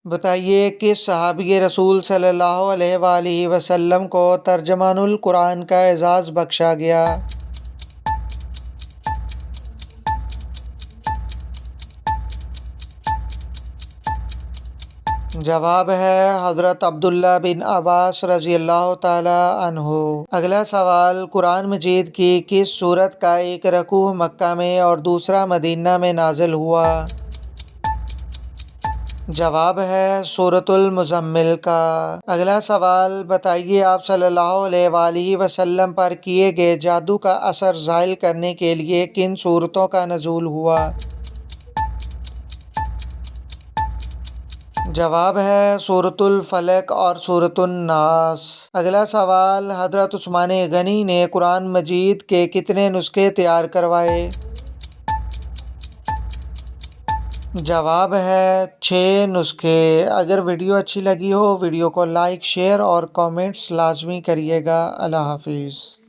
بتائیے کس صحابی رسول صلی اللہ علیہ وآلہ وسلم کو ترجمان القرآن کا اعزاز بخشا گیا؟ جواب ہے حضرت عبداللہ بن عباس رضی اللہ تعالی عنہ۔ اگلا سوال، قرآن مجید کی کس سورت کا ایک رکوع مکہ میں اور دوسرا مدینہ میں نازل ہوا؟ جواب ہے سورۃ المزمل کا۔ اگلا سوال، بتائیے آپ صلی اللہ علیہ وآلہ وسلم پر کیے گئے جادو کا اثر زائل کرنے کے لیے کن سورتوں کا نزول ہوا؟ جواب ہے سورۃ الفلق اور سورۃ الناس۔ اگلا سوال، حضرت عثمان غنی نے قرآن مجید کے کتنے نسخے تیار کروائے؟ جواب ہے 6 نسخے۔ اگر ویڈیو اچھی لگی ہو ویڈیو کو لائک، شیئر اور کامنٹس لازمی کریے گا۔ اللہ حافظ۔